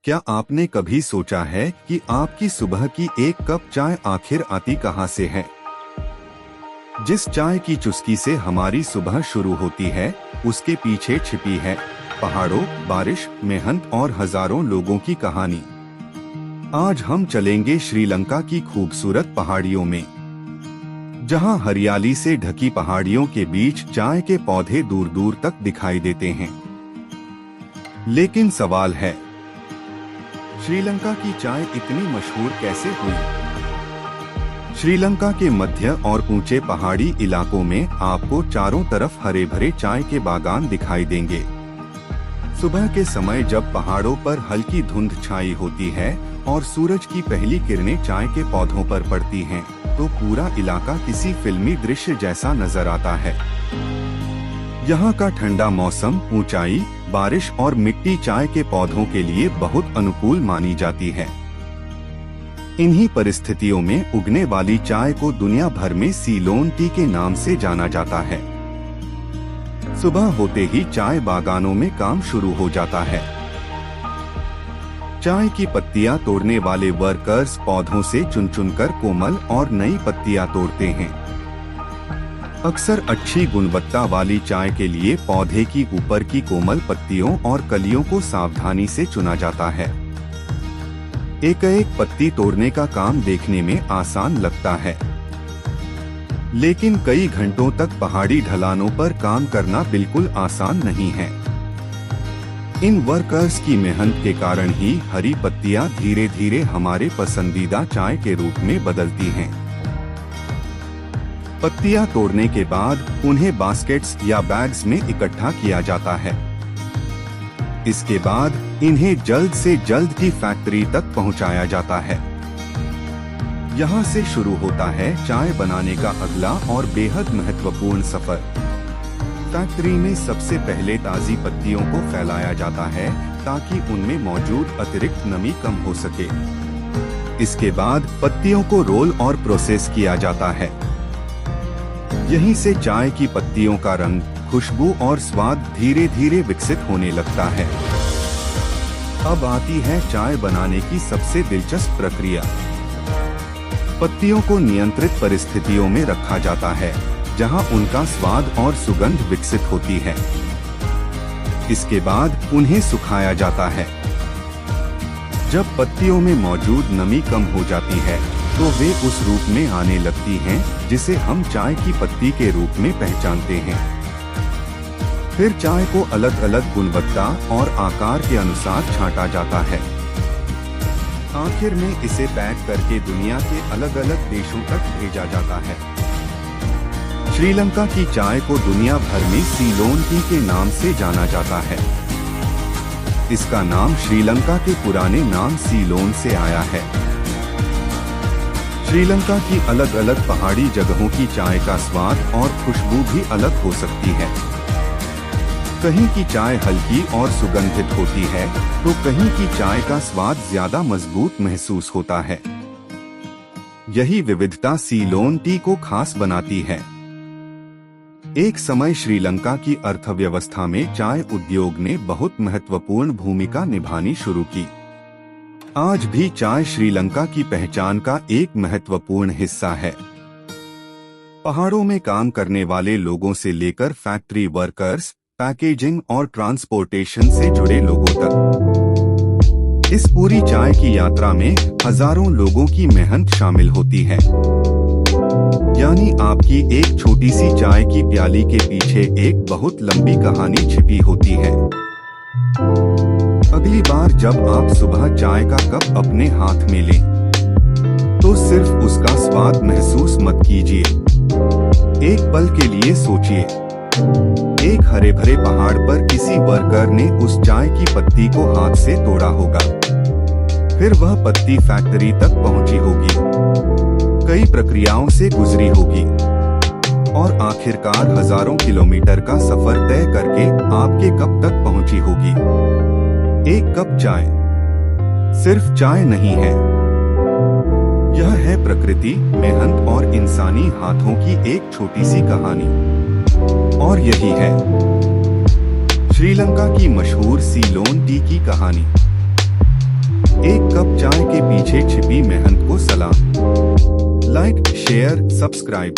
क्या आपने कभी सोचा है कि आपकी सुबह की एक कप चाय आखिर आती कहां से है? जिस चाय की चुस्की से हमारी सुबह शुरू होती है, उसके पीछे छिपी है पहाड़ों, बारिश, मेहनत और हजारों लोगों की कहानी। आज हम चलेंगे श्रीलंका की खूबसूरत पहाड़ियों में, जहां हरियाली से ढकी पहाड़ियों के बीच चाय के पौधे दूर दूर तक दिखाई देते हैं। लेकिन सवाल है, श्रीलंका की चाय इतनी मशहूर कैसे हुई? श्रीलंका के मध्य और ऊंचे पहाड़ी इलाकों में आपको चारों तरफ हरे भरे चाय के बागान दिखाई देंगे। सुबह के समय जब पहाड़ों पर हल्की धुंध छाई होती है और सूरज की पहली किरणें चाय के पौधों पर पड़ती हैं, तो पूरा इलाका किसी फिल्मी दृश्य जैसा नजर आता है। यहाँ का ठंडा मौसम, ऊंचाई, बारिश और मिट्टी चाय के पौधों के लिए बहुत अनुकूल मानी जाती है। इन्हीं परिस्थितियों में उगने वाली चाय को दुनिया भर में सीलोन टी के नाम से जाना जाता है। सुबह होते ही चाय बागानों में काम शुरू हो जाता है। चाय की पत्तियां तोड़ने वाले वर्कर्स पौधों से चुन चुनकर कोमल और नई पत्तियां तोड़ते हैं। अक्सर अच्छी गुणवत्ता वाली चाय के लिए पौधे की ऊपर की कोमल पत्तियों और कलियों को सावधानी से चुना जाता है। एक एक पत्ती तोड़ने का काम देखने में आसान लगता है, लेकिन कई घंटों तक पहाड़ी ढलानों पर काम करना बिल्कुल आसान नहीं है। इन वर्कर्स की मेहनत के कारण ही हरी पत्तियां धीरे धीरे हमारे पसंदीदा चाय के रूप में बदलती हैं। पत्तियां तोड़ने के बाद उन्हें बास्केट्स या बैग्स में इकट्ठा किया जाता है। इसके बाद इन्हें जल्द से जल्द की फैक्ट्री तक पहुंचाया जाता है। यहां से शुरू होता है चाय बनाने का अगला और बेहद महत्वपूर्ण सफर। फैक्ट्री में सबसे पहले ताजी पत्तियों को फैलाया जाता है ताकि उनमें मौजूद अतिरिक्त नमी कम हो सके। इसके बाद पत्तियों को रोल और प्रोसेस किया जाता है। यहीं से चाय की पत्तियों का रंग, खुशबू और स्वाद धीरे धीरे विकसित होने लगता है। अब आती है चाय बनाने की सबसे दिलचस्प प्रक्रिया। पत्तियों को नियंत्रित परिस्थितियों में रखा जाता है, जहां उनका स्वाद और सुगंध विकसित होती है। इसके बाद उन्हें सुखाया जाता है। जब पत्तियों में मौजूद नमी कम हो जाती है, तो वे उस रूप में आने लगती हैं जिसे हम चाय की पत्ती के रूप में पहचानते हैं। फिर चाय को अलग अलग गुणवत्ता और आकार के अनुसार छांटा जाता है। आखिर में इसे पैक करके दुनिया के अलग अलग देशों तक भेजा जाता है। श्रीलंका की चाय को दुनिया भर में सीलोन टी के नाम से जाना जाता है। इसका नाम श्रीलंका के पुराने नाम सीलोन से आया है। श्रीलंका की अलग अलग पहाड़ी जगहों की चाय का स्वाद और खुशबू भी अलग हो सकती है। कहीं की चाय हल्की और सुगंधित होती है, तो कहीं की चाय का स्वाद ज्यादा मजबूत महसूस होता है। यही विविधता सीलोन टी को खास बनाती है। एक समय श्रीलंका की अर्थव्यवस्था में चाय उद्योग ने बहुत महत्वपूर्ण भूमिका निभानी शुरू की। आज भी चाय श्रीलंका की पहचान का एक महत्वपूर्ण हिस्सा है। पहाड़ों में काम करने वाले लोगों से लेकर फैक्ट्री वर्कर्स, पैकेजिंग और ट्रांसपोर्टेशन से जुड़े लोगों तक, इस पूरी चाय की यात्रा में हजारों लोगों की मेहनत शामिल होती है। यानी आपकी एक छोटी सी चाय की प्याली के पीछे एक बहुत लंबी कहानी छिपी होती है। अगली बार जब आप सुबह चाय का कप अपने हाथ में लें, तो सिर्फ उसका स्वाद महसूस मत कीजिए। एक पल के लिए सोचिए, एक हरे भरे पहाड़ पर किसी वर्कर ने उस चाय की पत्ती को हाथ से तोड़ा होगा। फिर वह पत्ती फैक्ट्री तक पहुंची होगी, कई प्रक्रियाओं से गुजरी होगी और आखिरकार हजारों किलोमीटर का सफर तय करके आपके कप तक पहुंची होगी। एक कप चाय सिर्फ चाय नहीं है, यह है प्रकृति, मेहनत और इंसानी हाथों की एक छोटी सी कहानी। और यही है श्रीलंका की मशहूर सीलोन टी की कहानी। चाय के पीछे छिपी मेहनत को सलाम। Like, share, subscribe.